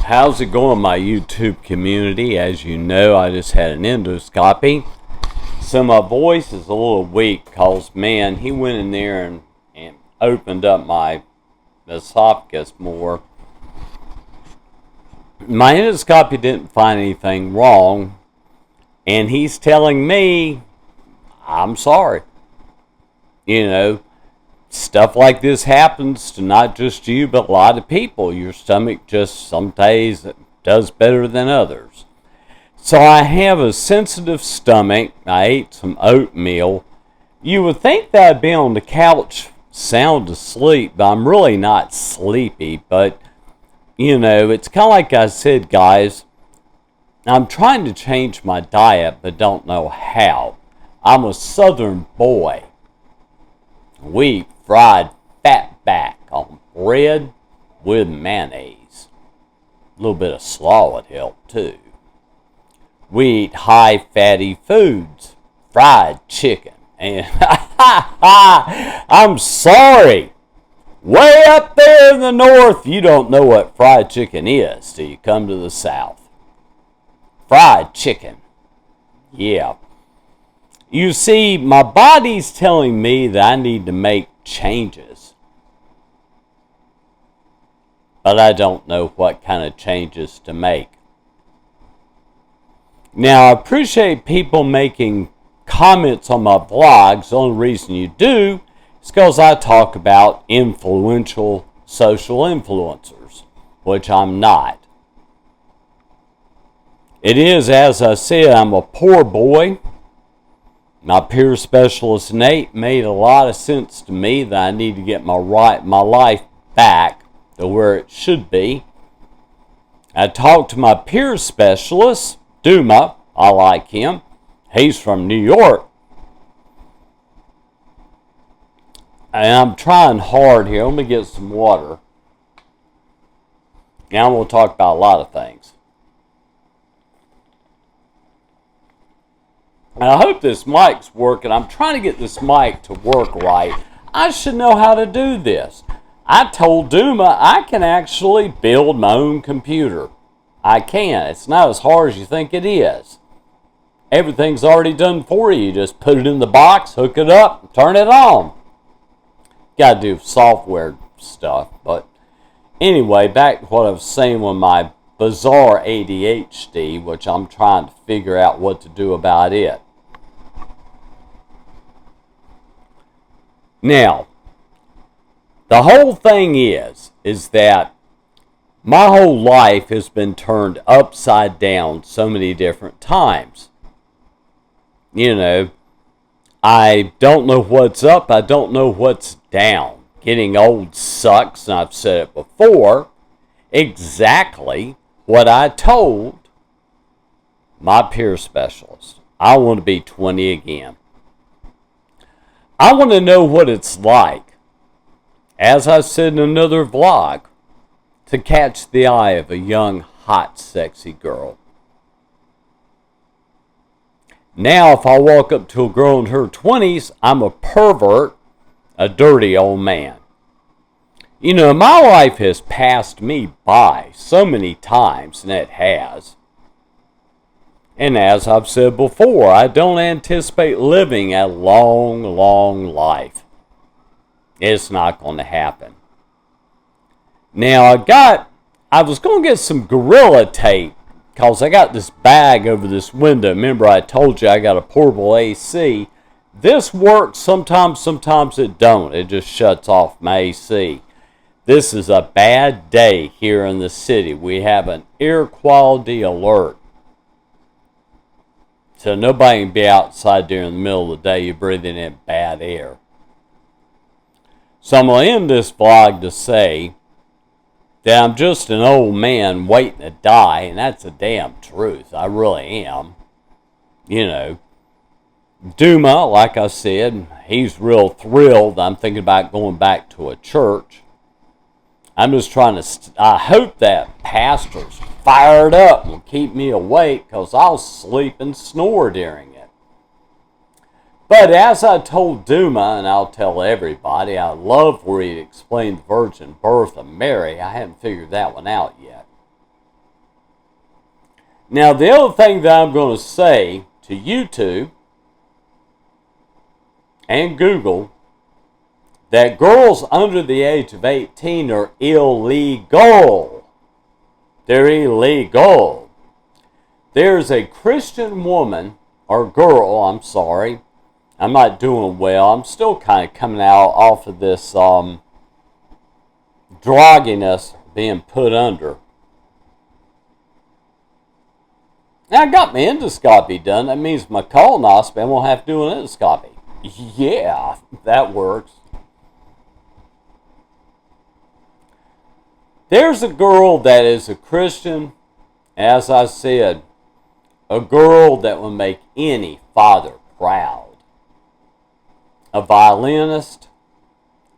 How's it going, my YouTube community? As you know, I just had an endoscopy, so my voice is a little weak because, man, he went in there and opened up my esophagus more. My endoscopy didn't find anything wrong, and he's telling me, I'm sorry. You know, stuff like this happens to not just you, but a lot of people. Your stomach just some days does better than others. So I have a sensitive stomach. I ate some oatmeal. You would think that I'd be on the couch sound asleep, but I'm really not sleepy. But, you know, it's kind of like I said, guys, I'm trying to change my diet, but don't know how. I'm a southern boy. We eat fried fatback on bread with mayonnaise. A little bit of slaw would help too. We eat high fatty foods, fried chicken, and I'm sorry, way up there in the north, you don't know what fried chicken is till you come to the south. Fried chicken, yeah. You see, my body's telling me that I need to make changes. But I don't know what kind of changes to make. Now, I appreciate people making comments on my vlogs. The only reason you do is because I talk about influential social influencers, which I'm not. It is, as I said, I'm a poor boy. My peer specialist, Nate, made a lot of sense to me that I need to get my life back to where it should be. I talked to my peer specialist, Duma. I like him. He's from New York. And I'm trying hard here. Let me get some water. Now we'll talk about a lot of things. And I hope this mic's working. I'm trying to get this mic to work right. I should know how to do this. I told Duma I can actually build my own computer. I can. It's not as hard as you think it is. Everything's already done for you. You just put it in the box, hook it up, and turn it on. Got to do software stuff. But anyway, back to what I was saying with my bizarre ADHD, which I'm trying to figure out what to do about it. Now, the whole thing is that my whole life has been turned upside down so many different times. You know, I don't know what's up, I don't know what's down. Getting old sucks, and I've said it before. Exactly what I told my peer specialist. I want to be 20 again. I want to know what it's like, as I said in another vlog, to catch the eye of a young, hot, sexy girl. Now, if I walk up to a girl in her 20s, I'm a pervert, a dirty old man. You know, my life has passed me by so many times, and it has. And as I've said before, I don't anticipate living a long, long life. It's not going to happen. Now, I was going to get some Gorilla Tape, because I got this bag over this window. Remember, I told you I got a portable AC. This works sometimes, sometimes it don't. It just shuts off my AC. This is a bad day here in the city. We have an air quality alert. So nobody can be outside during the middle of the day. You're breathing in bad air. So I'm going to end this vlog to say that I'm just an old man waiting to die. And that's the damn truth. I really am. You know. Duma, like I said, he's real thrilled. I'm thinking about going back to a church. I'm just trying to, I hope that pastor's fired up and keep me awake, because I'll sleep and snore during it. But as I told Duma, and I'll tell everybody, I love where he explained the virgin birth of Mary. I haven't figured that one out yet. Now, the other thing that I'm going to say to YouTube and Google, that girls under the age of 18 are illegal. They're illegal. There's a Christian woman, or girl, I'm sorry. I'm not doing well. I'm still kind of coming out off of this drogginess being put under. Now, I got my endoscopy done. That means my colonoscopy, I won't have to do an endoscopy. Yeah, that works. There's a girl that is a Christian, as I said, a girl that will make any father proud. A violinist,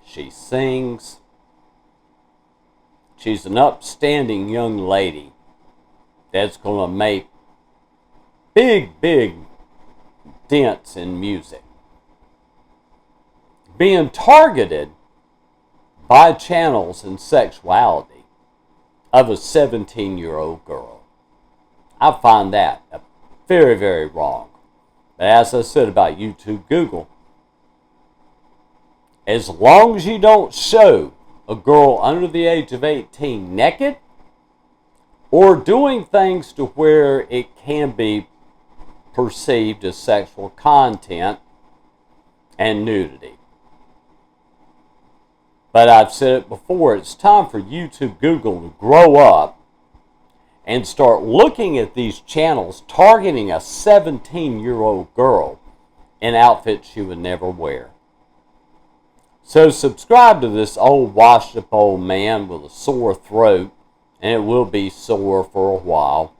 she sings, she's an upstanding young lady that's going to make big dents in music. Being targeted by channels and sexuality of a 17-year-old girl. I find that very wrong. But as I said about YouTube, Google, as long as you don't show a girl under the age of 18 naked or doing things to where it can be perceived as sexual content and nudity. But I've said it before, it's time for YouTube, Google to grow up and start looking at these channels targeting a 17-year-old girl in outfits she would never wear. So subscribe to this old washed up old man with a sore throat, and it will be sore for a while.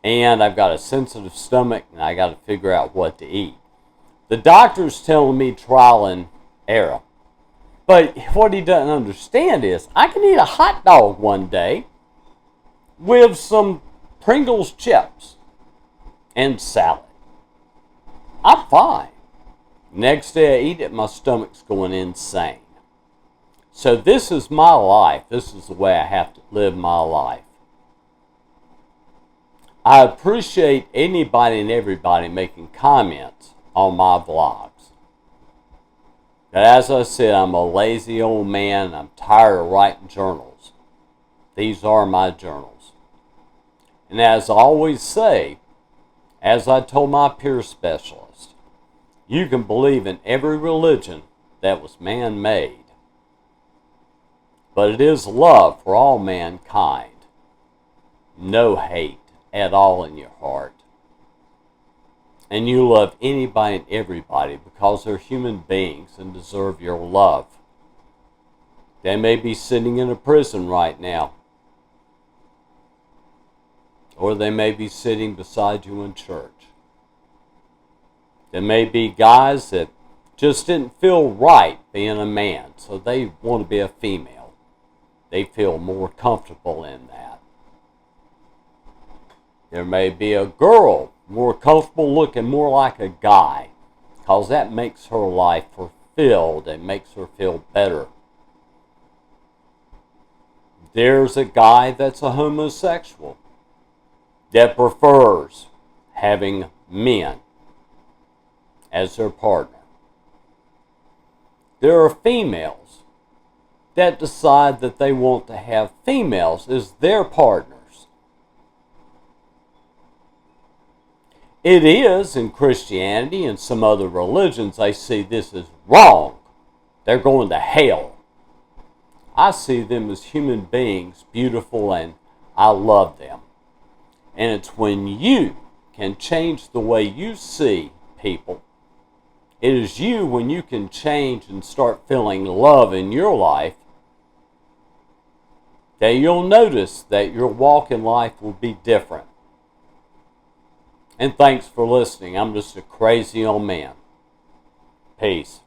And I've got a sensitive stomach, and I got to figure out what to eat. The doctor's telling me trial and error. But what he doesn't understand is I can eat a hot dog one day with some Pringles chips and salad. I'm fine. Next day I eat it, my stomach's going insane. So this is my life. This is the way I have to live my life. I appreciate anybody and everybody making comments on my vlogs. But as I said, I'm a lazy old man and I'm tired of writing journals. These are my journals. And as I always say, as I told my peer specialist, you can believe in every religion that was man-made, but it is love for all mankind. No hate at all in your heart. And you love anybody and everybody because they're human beings and deserve your love. They may be sitting in a prison right now. Or they may be sitting beside you in church. There may be guys that just didn't feel right being a man, so they want to be a female. They feel more comfortable in that. There may be a girl more comfortable looking more like a guy, because that makes her life fulfilled and makes her feel better. There's a guy that's a homosexual that prefers having men as their partner. There are females that decide that they want to have females as their partners. It is in Christianity and some other religions, they see this as wrong. They're going to hell. I see them as human beings, beautiful, and I love them. And it's when you can change the way you see people. It is you when you can change and start feeling love in your life that you'll notice that your walk in life will be different. And thanks for listening. I'm just a crazy old man. Peace.